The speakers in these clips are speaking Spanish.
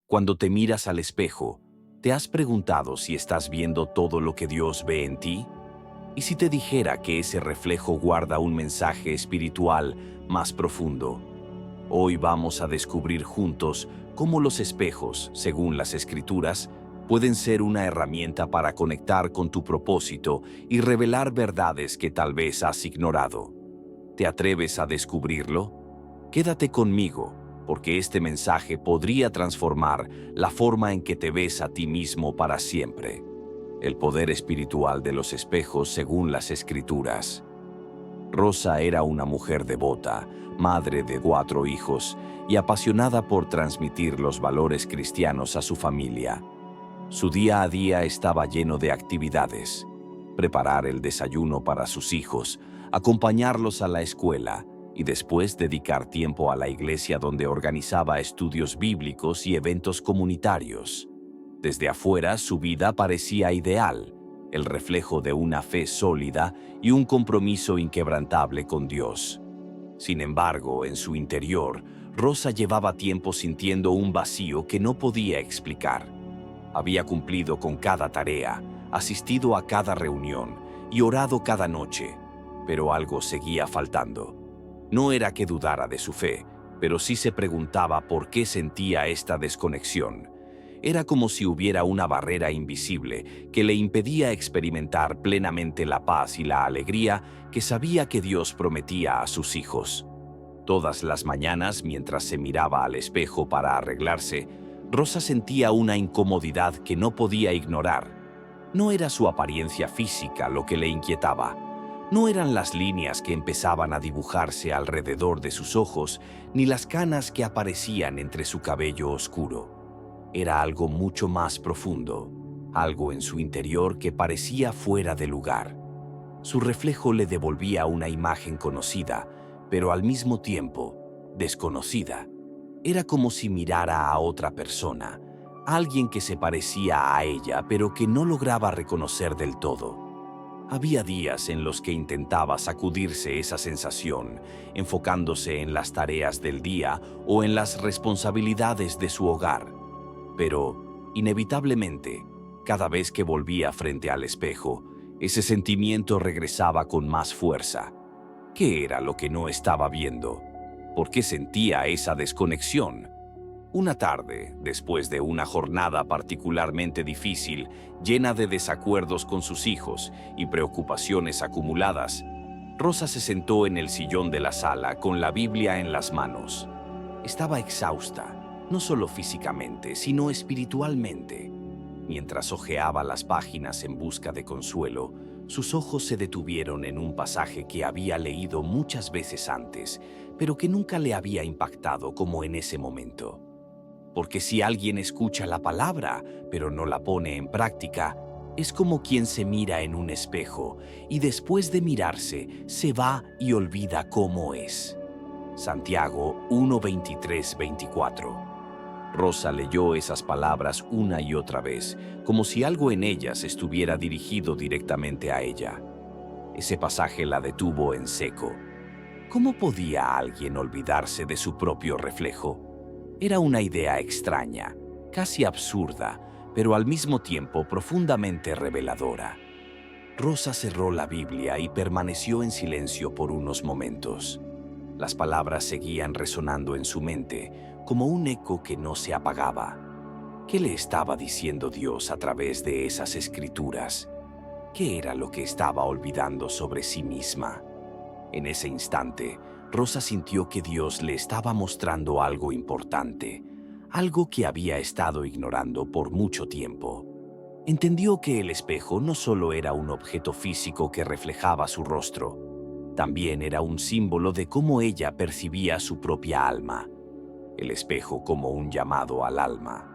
Cuando te miras al espejo, ¿te has preguntado si estás viendo todo lo que Dios ve en ti? ¿Y si te dijera que ese reflejo guarda un mensaje espiritual más profundo? Hoy vamos a descubrir juntos cómo los espejos, según las Escrituras, pueden ser una herramienta para conectar con tu propósito y revelar verdades que tal vez has ignorado. ¿Te atreves a descubrirlo? Quédate conmigo, porque este mensaje podría transformar la forma en que te ves a ti mismo para siempre. El poder espiritual de los espejos según las Escrituras. Rosa era una mujer devota, madre de 4 hijos y apasionada por transmitir los valores cristianos a su familia. Su día a día estaba lleno de actividades: preparar el desayuno para sus hijos, acompañarlos a la escuela y después dedicar tiempo a la iglesia donde organizaba estudios bíblicos y eventos comunitarios. Desde afuera su vida parecía ideal, el reflejo de una fe sólida y un compromiso inquebrantable con Dios. Sin embargo, en su interior, Rosa llevaba tiempo sintiendo un vacío que no podía explicar. Había cumplido con cada tarea, asistido a cada reunión y orado cada noche, pero algo seguía faltando. No era que dudara de su fe, pero sí se preguntaba por qué sentía esta desconexión. Era como si hubiera una barrera invisible que le impedía experimentar plenamente la paz y la alegría que sabía que Dios prometía a sus hijos. Todas las mañanas, mientras se miraba al espejo para arreglarse, Rosa sentía una incomodidad que no podía ignorar. No era su apariencia física lo que le inquietaba. No eran las líneas que empezaban a dibujarse alrededor de sus ojos, ni las canas que aparecían entre su cabello oscuro. Era algo mucho más profundo, algo en su interior que parecía fuera de lugar. Su reflejo le devolvía una imagen conocida, pero al mismo tiempo desconocida. Era como si mirara a otra persona, alguien que se parecía a ella, pero que no lograba reconocer del todo. Había días en los que intentaba sacudirse esa sensación, enfocándose en las tareas del día o en las responsabilidades de su hogar. Pero, inevitablemente, cada vez que volvía frente al espejo, ese sentimiento regresaba con más fuerza. ¿Qué era lo que no estaba viendo? ¿Por qué sentía esa desconexión? Una tarde, después de una jornada particularmente difícil, llena de desacuerdos con sus hijos y preocupaciones acumuladas, Rosa se sentó en el sillón de la sala con la Biblia en las manos. Estaba exhausta, no solo físicamente, sino espiritualmente. Mientras hojeaba las páginas en busca de consuelo, sus ojos se detuvieron en un pasaje que había leído muchas veces antes, pero que nunca le había impactado como en ese momento. Porque si alguien escucha la palabra, pero no la pone en práctica, es como quien se mira en un espejo y después de mirarse, se va y olvida cómo es. Santiago 1:23-24. Rosa leyó esas palabras una y otra vez, como si algo en ellas estuviera dirigido directamente a ella. Ese pasaje la detuvo en seco. ¿Cómo podía alguien olvidarse de su propio reflejo? Era una idea extraña, casi absurda, pero al mismo tiempo profundamente reveladora. Rosa cerró la Biblia y permaneció en silencio por unos momentos. Las palabras seguían resonando en su mente, como un eco que no se apagaba. ¿Qué le estaba diciendo Dios a través de esas escrituras? ¿Qué era lo que estaba olvidando sobre sí misma? En ese instante, Rosa sintió que Dios le estaba mostrando algo importante, algo que había estado ignorando por mucho tiempo. Entendió que el espejo no solo era un objeto físico que reflejaba su rostro, también era un símbolo de cómo ella percibía su propia alma. El espejo como un llamado al alma.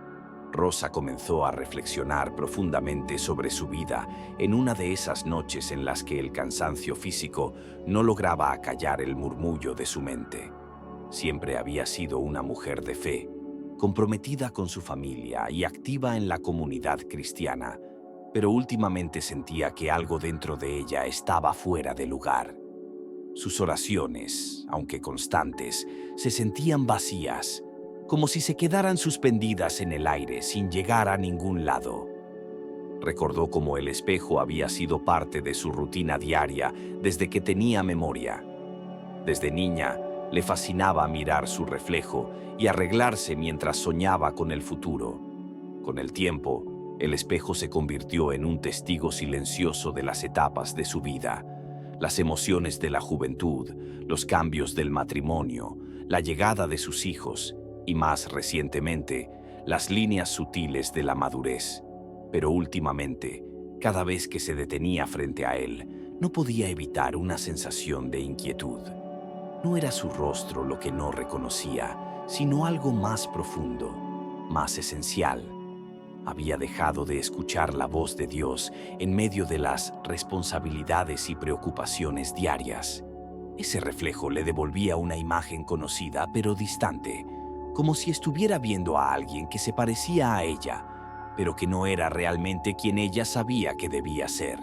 Rosa comenzó a reflexionar profundamente sobre su vida en una de esas noches en las que el cansancio físico no lograba acallar el murmullo de su mente. Siempre había sido una mujer de fe, comprometida con su familia y activa en la comunidad cristiana, pero últimamente sentía que algo dentro de ella estaba fuera de lugar. Sus oraciones, aunque constantes, se sentían vacías, como si se quedaran suspendidas en el aire sin llegar a ningún lado. Recordó cómo el espejo había sido parte de su rutina diaria desde que tenía memoria. Desde niña, le fascinaba mirar su reflejo y arreglarse mientras soñaba con el futuro. Con el tiempo, el espejo se convirtió en un testigo silencioso de las etapas de su vida, las emociones de la juventud, los cambios del matrimonio, la llegada de sus hijos y, más recientemente, las líneas sutiles de la madurez. Pero últimamente, cada vez que se detenía frente a él, no podía evitar una sensación de inquietud. No era su rostro lo que no reconocía, sino algo más profundo, más esencial. Había dejado de escuchar la voz de Dios en medio de las responsabilidades y preocupaciones diarias. Ese reflejo le devolvía una imagen conocida pero distante, como si estuviera viendo a alguien que se parecía a ella, pero que no era realmente quien ella sabía que debía ser.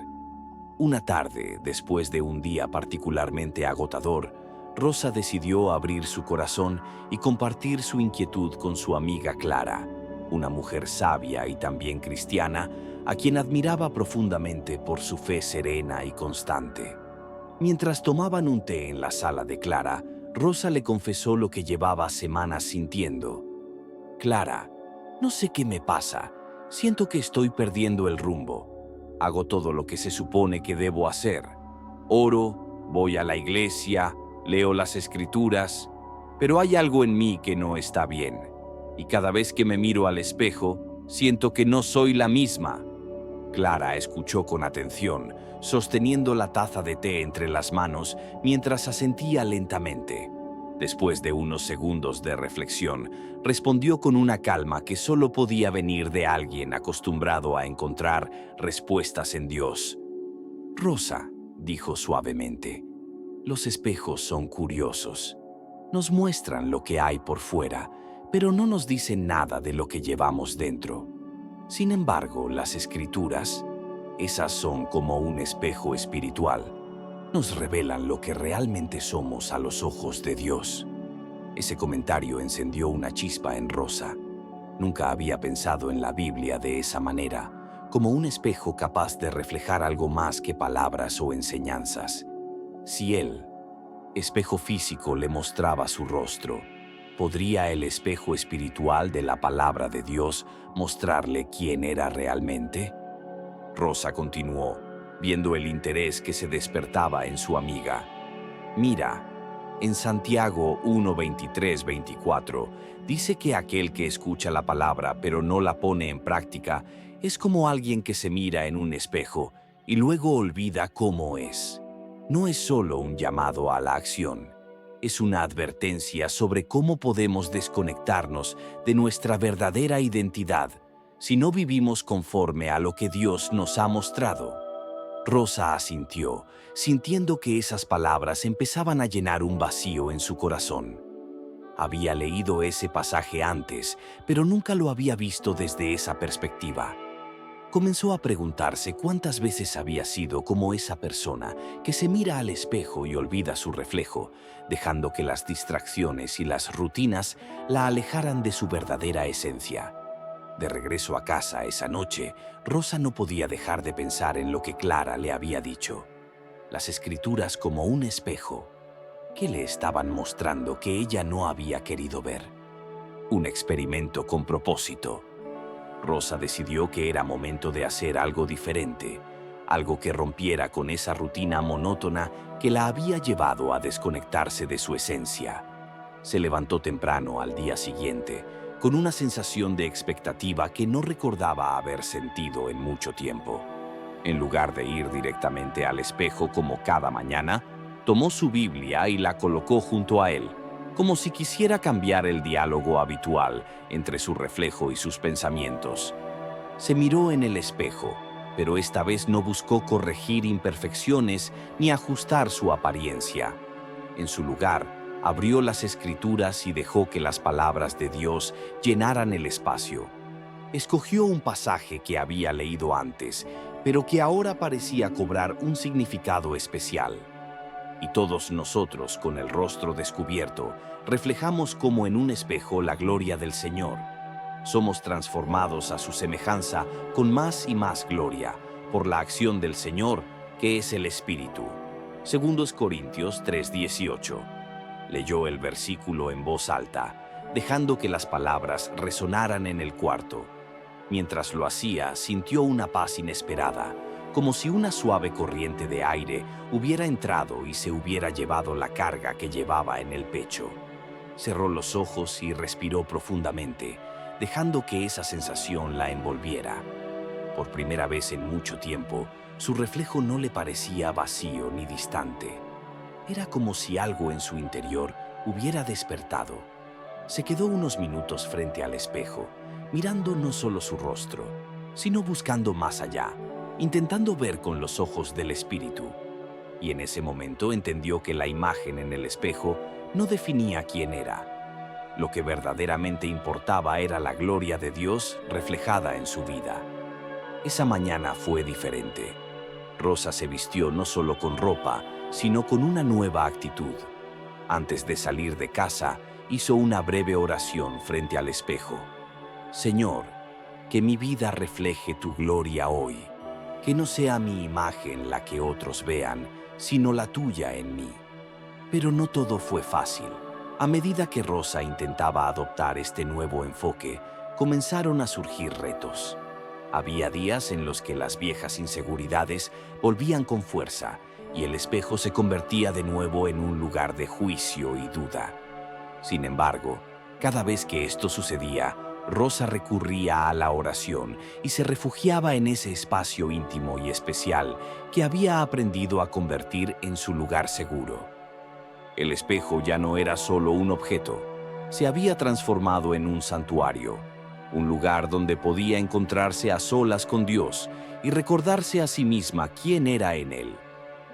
Una tarde, después de un día particularmente agotador, Rosa decidió abrir su corazón y compartir su inquietud con su amiga Clara, una mujer sabia y también cristiana, a quien admiraba profundamente por su fe serena y constante. Mientras tomaban un té en la sala de Clara, Rosa le confesó lo que llevaba semanas sintiendo. «Clara, no sé qué me pasa. Siento que estoy perdiendo el rumbo. Hago todo lo que se supone que debo hacer. Oro, voy a la iglesia, leo las escrituras, pero hay algo en mí que no está bien. Y cada vez que me miro al espejo, siento que no soy la misma». Clara escuchó con atención, sosteniendo la taza de té entre las manos mientras asentía lentamente. Después de unos segundos de reflexión, respondió con una calma que solo podía venir de alguien acostumbrado a encontrar respuestas en Dios. «Rosa», dijo suavemente, «los espejos son curiosos. Nos muestran lo que hay por fuera, pero no nos dicen nada de lo que llevamos dentro. Sin embargo, las escrituras, esas son como un espejo espiritual. Nos revelan lo que realmente somos a los ojos de Dios». Ese comentario encendió una chispa en Rosa. Nunca había pensado en la Biblia de esa manera, como un espejo capaz de reflejar algo más que palabras o enseñanzas. Si el espejo físico le mostraba su rostro, ¿podría el espejo espiritual de la palabra de Dios mostrarle quién era realmente? Rosa continuó, viendo el interés que se despertaba en su amiga. «Mira, en Santiago 1:23-24 dice que aquel que escucha la palabra pero no la pone en práctica es como alguien que se mira en un espejo y luego olvida cómo es. No es solo un llamado a la acción, es una advertencia sobre cómo podemos desconectarnos de nuestra verdadera identidad si no vivimos conforme a lo que Dios nos ha mostrado». Rosa asintió, sintiendo que esas palabras empezaban a llenar un vacío en su corazón. Había leído ese pasaje antes, pero nunca lo había visto desde esa perspectiva. Comenzó a preguntarse cuántas veces había sido como esa persona que se mira al espejo y olvida su reflejo, dejando que las distracciones y las rutinas la alejaran de su verdadera esencia. De regreso a casa esa noche, Rosa no podía dejar de pensar en lo que Clara le había dicho. Las escrituras como un espejo. ¿Qué le estaban mostrando que ella no había querido ver? Un experimento con propósito. Rosa decidió que era momento de hacer algo diferente, algo que rompiera con esa rutina monótona que la había llevado a desconectarse de su esencia. Se levantó temprano al día siguiente, con una sensación de expectativa que no recordaba haber sentido en mucho tiempo. En lugar de ir directamente al espejo como cada mañana, tomó su Biblia y la colocó junto a él, como si quisiera cambiar el diálogo habitual entre su reflejo y sus pensamientos. Se miró en el espejo, pero esta vez no buscó corregir imperfecciones ni ajustar su apariencia. En su lugar, abrió las escrituras y dejó que las palabras de Dios llenaran el espacio. Escogió un pasaje que había leído antes, pero que ahora parecía cobrar un significado especial. y todos nosotros, con el rostro descubierto, reflejamos como en un espejo la gloria del Señor. Somos transformados a su semejanza con más y más gloria por la acción del Señor, que es el Espíritu. 2 Corintios 3:18. Leyó el versículo en voz alta, dejando que las palabras resonaran en el cuarto. Mientras lo hacía, sintió una paz inesperada, como si una suave corriente de aire hubiera entrado y se hubiera llevado la carga que llevaba en el pecho. Cerró los ojos y respiró profundamente, dejando que esa sensación la envolviera. Por primera vez en mucho tiempo, su reflejo no le parecía vacío ni distante. Era como si algo en su interior hubiera despertado. Se quedó unos minutos frente al espejo, mirando no solo su rostro, sino buscando más allá, intentando ver con los ojos del Espíritu. Y en ese momento entendió que la imagen en el espejo no definía quién era. Lo que verdaderamente importaba era la gloria de Dios reflejada en su vida. Esa mañana fue diferente. Rosa se vistió no solo con ropa, sino con una nueva actitud. Antes de salir de casa, hizo una breve oración frente al espejo. Señor, que mi vida refleje tu gloria hoy, que no sea mi imagen la que otros vean, sino la tuya en mí. Pero no todo fue fácil. A medida que Rosa intentaba adoptar este nuevo enfoque, comenzaron a surgir retos. Había días en los que las viejas inseguridades volvían con fuerza y el espejo se convertía de nuevo en un lugar de juicio y duda. Sin embargo, cada vez que esto sucedía, Rosa recurría a la oración y se refugiaba en ese espacio íntimo y especial que había aprendido a convertir en su lugar seguro. El espejo ya no era solo un objeto, se había transformado en un santuario, un lugar donde podía encontrarse a solas con Dios y recordarse a sí misma quién era en Él.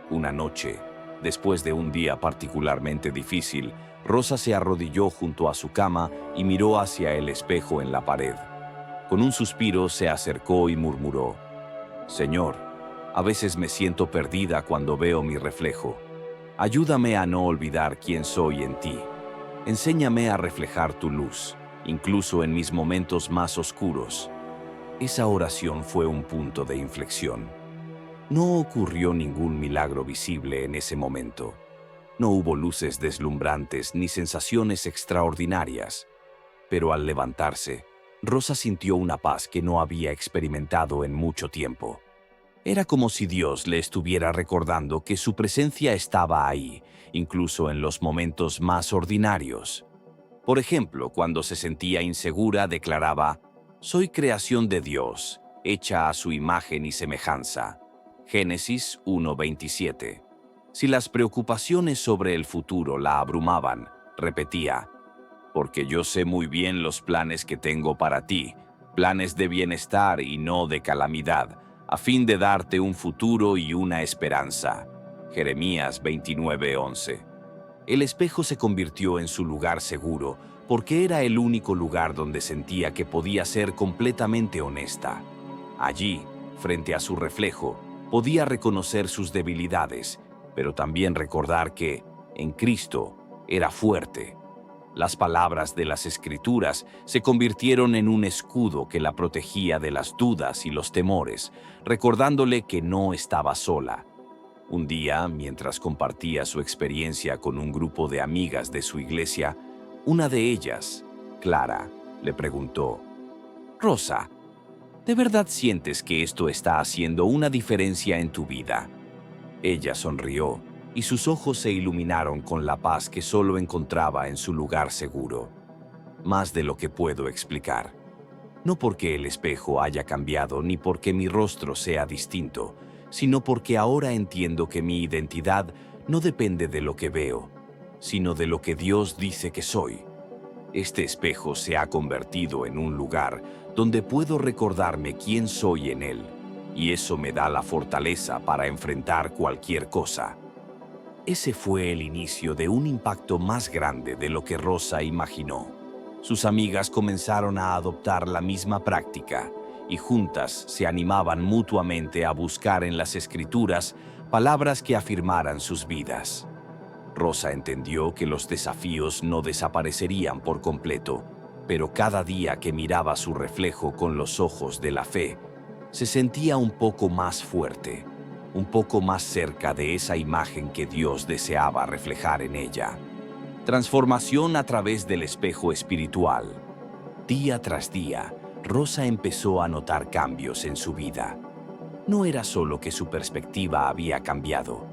Una noche, después de un día particularmente difícil, Rosa se arrodilló junto a su cama y miró hacia el espejo en la pared. Con un suspiro se acercó y murmuró: Señor, a veces me siento perdida cuando veo mi reflejo. Ayúdame a no olvidar quién soy en ti. Enséñame a reflejar tu luz, incluso en mis momentos más oscuros. Esa oración fue un punto de inflexión. No ocurrió ningún milagro visible en ese momento. No hubo luces deslumbrantes ni sensaciones extraordinarias. Pero al levantarse, Rosa sintió una paz que no había experimentado en mucho tiempo. Era como si Dios le estuviera recordando que su presencia estaba ahí, incluso en los momentos más ordinarios. Por ejemplo, cuando se sentía insegura, declaraba: «Soy creación de Dios, hecha a su imagen y semejanza». Génesis 1:27. Si las preocupaciones sobre el futuro la abrumaban, repetía: «Porque yo sé muy bien los planes que tengo para ti, planes de bienestar y no de calamidad, a fin de darte un futuro y una esperanza». Jeremías 29:11. El espejo se convirtió en su lugar seguro, porque era el único lugar donde sentía que podía ser completamente honesta. Allí, frente a su reflejo, podía reconocer sus debilidades, pero también recordar que, en Cristo, era fuerte. Las palabras de las Escrituras se convirtieron en un escudo que la protegía de las dudas y los temores, recordándole que no estaba sola. Un día, mientras compartía su experiencia con un grupo de amigas de su iglesia, una de ellas, Clara, le preguntó: «Rosa, ¿de verdad sientes que esto está haciendo una diferencia en tu vida?». Ella sonrió y sus ojos se iluminaron con la paz que solo encontraba en su lugar seguro. Más de lo que puedo explicar. No porque el espejo haya cambiado ni porque mi rostro sea distinto, sino porque ahora entiendo que mi identidad no depende de lo que veo, sino de lo que Dios dice que soy. Este espejo se ha convertido en un lugar donde puedo recordarme quién soy en Él, y eso me da la fortaleza para enfrentar cualquier cosa. Ese fue el inicio de un impacto más grande de lo que Rosa imaginó. Sus amigas comenzaron a adoptar la misma práctica, y juntas se animaban mutuamente a buscar en las Escrituras palabras que afirmaran sus vidas. Rosa entendió que los desafíos no desaparecerían por completo, pero cada día que miraba su reflejo con los ojos de la fe, se sentía un poco más fuerte, un poco más cerca de esa imagen que Dios deseaba reflejar en ella. Transformación a través del espejo espiritual. Día tras día, Rosa empezó a notar cambios en su vida. No era solo que su perspectiva había cambiado,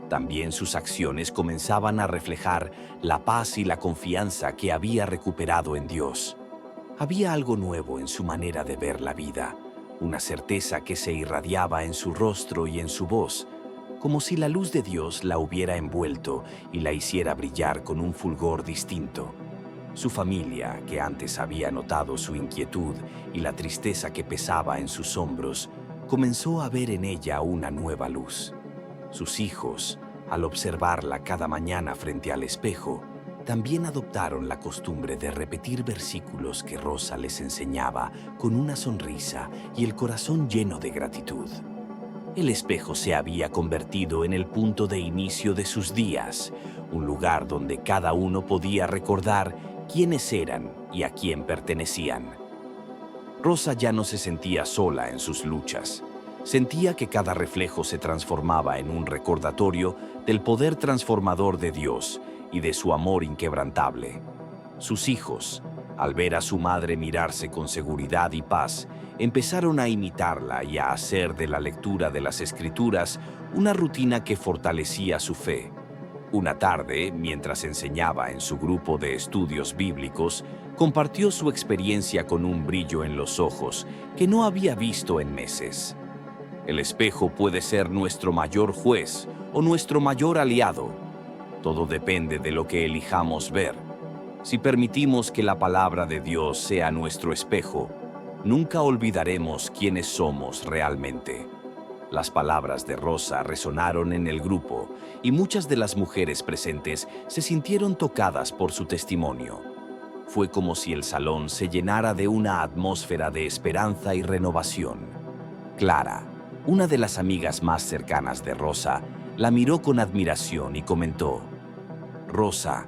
también sus acciones comenzaban a reflejar la paz y la confianza que había recuperado en Dios. Había algo nuevo en su manera de ver la vida, una certeza que se irradiaba en su rostro y en su voz, como si la luz de Dios la hubiera envuelto y la hiciera brillar con un fulgor distinto. Su familia, que antes había notado su inquietud y la tristeza que pesaba en sus hombros, comenzó a ver en ella una nueva luz. Sus hijos, al observarla cada mañana frente al espejo, también adoptaron la costumbre de repetir versículos que Rosa les enseñaba con una sonrisa y el corazón lleno de gratitud. El espejo se había convertido en el punto de inicio de sus días, un lugar donde cada uno podía recordar quiénes eran y a quién pertenecían. Rosa ya no se sentía sola en sus luchas. Sentía que cada reflejo se transformaba en un recordatorio del poder transformador de Dios y de su amor inquebrantable. Sus hijos, al ver a su madre mirarse con seguridad y paz, empezaron a imitarla y a hacer de la lectura de las Escrituras una rutina que fortalecía su fe. Una tarde, mientras enseñaba en su grupo de estudios bíblicos, compartió su experiencia con un brillo en los ojos que no había visto en meses. El espejo puede ser nuestro mayor juez o nuestro mayor aliado. Todo depende de lo que elijamos ver. Si permitimos que la palabra de Dios sea nuestro espejo, nunca olvidaremos quiénes somos realmente. Las palabras de Rosa resonaron en el grupo y muchas de las mujeres presentes se sintieron tocadas por su testimonio. Fue como si el salón se llenara de una atmósfera de esperanza y renovación. Clara, una de las amigas más cercanas de Rosa, la miró con admiración y comentó: «Rosa,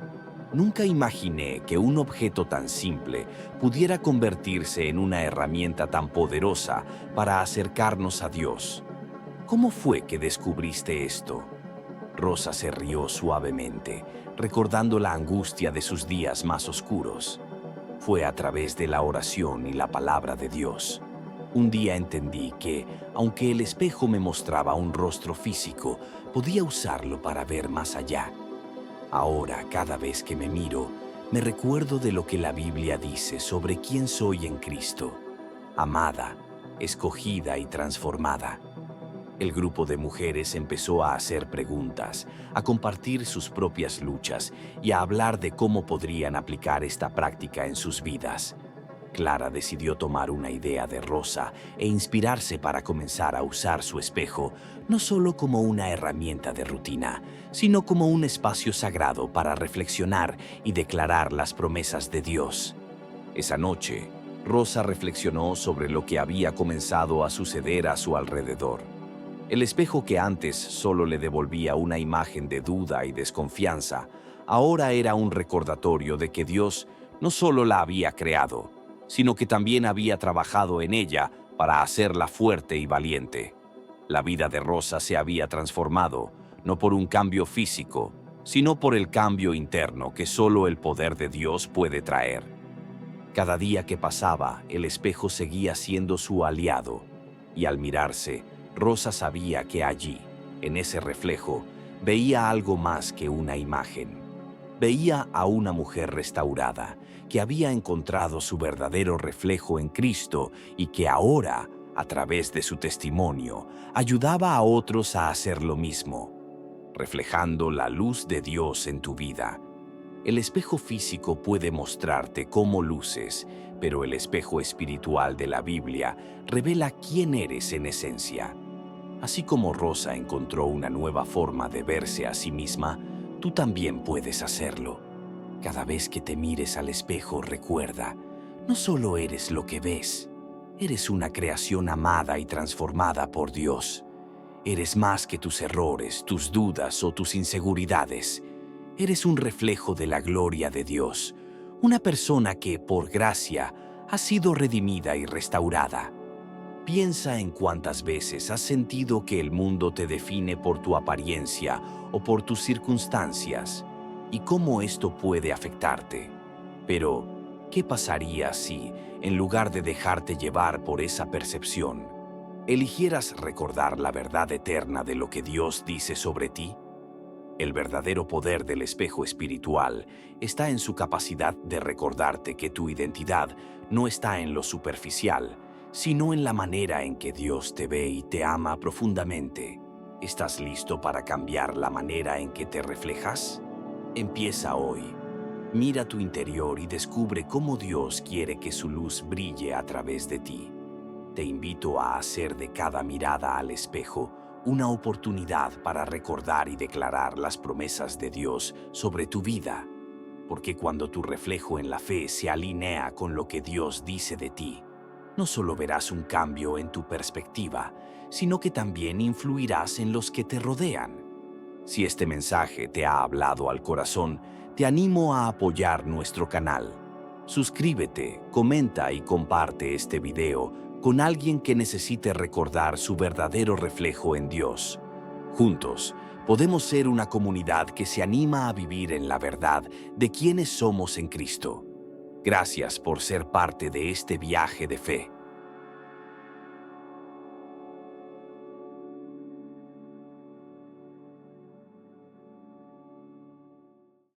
nunca imaginé que un objeto tan simple pudiera convertirse en una herramienta tan poderosa para acercarnos a Dios. ¿Cómo fue que descubriste esto?». Rosa se rió suavemente, recordando la angustia de sus días más oscuros. Fue a través de la oración y la palabra de Dios. Un día entendí que, aunque el espejo me mostraba un rostro físico, podía usarlo para ver más allá. Ahora, cada vez que me miro, me recuerdo de lo que la Biblia dice sobre quién soy en Cristo: amada, escogida y transformada. El grupo de mujeres empezó a hacer preguntas, a compartir sus propias luchas y a hablar de cómo podrían aplicar esta práctica en sus vidas. Clara decidió tomar una idea de Rosa e inspirarse para comenzar a usar su espejo, no solo como una herramienta de rutina, sino como un espacio sagrado para reflexionar y declarar las promesas de Dios. Esa noche, Rosa reflexionó sobre lo que había comenzado a suceder a su alrededor. El espejo que antes solo le devolvía una imagen de duda y desconfianza, ahora era un recordatorio de que Dios no solo la había creado, sino que también había trabajado en ella para hacerla fuerte y valiente. La vida de Rosa se había transformado, no por un cambio físico, sino por el cambio interno que solo el poder de Dios puede traer. Cada día que pasaba, el espejo seguía siendo su aliado, y al mirarse, Rosa sabía que allí, en ese reflejo, veía algo más que una imagen. Veía a una mujer restaurada, que había encontrado su verdadero reflejo en Cristo y que ahora, a través de su testimonio, ayudaba a otros a hacer lo mismo, reflejando la luz de Dios en tu vida. El espejo físico puede mostrarte cómo luces, pero el espejo espiritual de la Biblia revela quién eres en esencia. Así como Rosa encontró una nueva forma de verse a sí misma, tú también puedes hacerlo. Cada vez que te mires al espejo, recuerda, no solo eres lo que ves, eres una creación amada y transformada por Dios. Eres más que tus errores, tus dudas o tus inseguridades. Eres un reflejo de la gloria de Dios, una persona que, por gracia, ha sido redimida y restaurada. Piensa en cuántas veces has sentido que el mundo te define por tu apariencia o por tus circunstancias y cómo esto puede afectarte. Pero, ¿qué pasaría si, en lugar de dejarte llevar por esa percepción, eligieras recordar la verdad eterna de lo que Dios dice sobre ti? El verdadero poder del espejo espiritual está en su capacidad de recordarte que tu identidad no está en lo superficial, sino en la manera en que Dios te ve y te ama profundamente. ¿Estás listo para cambiar la manera en que te reflejas? Empieza hoy. Mira tu interior y descubre cómo Dios quiere que su luz brille a través de ti. Te invito a hacer de cada mirada al espejo una oportunidad para recordar y declarar las promesas de Dios sobre tu vida, porque cuando tu reflejo en la fe se alinea con lo que Dios dice de ti, no solo verás un cambio en tu perspectiva, sino que también influirás en los que te rodean. Si este mensaje te ha hablado al corazón, te animo a apoyar nuestro canal. Suscríbete, comenta y comparte este video con alguien que necesite recordar su verdadero reflejo en Dios. Juntos, podemos ser una comunidad que se anima a vivir en la verdad de quienes somos en Cristo. Gracias por ser parte de este viaje de fe.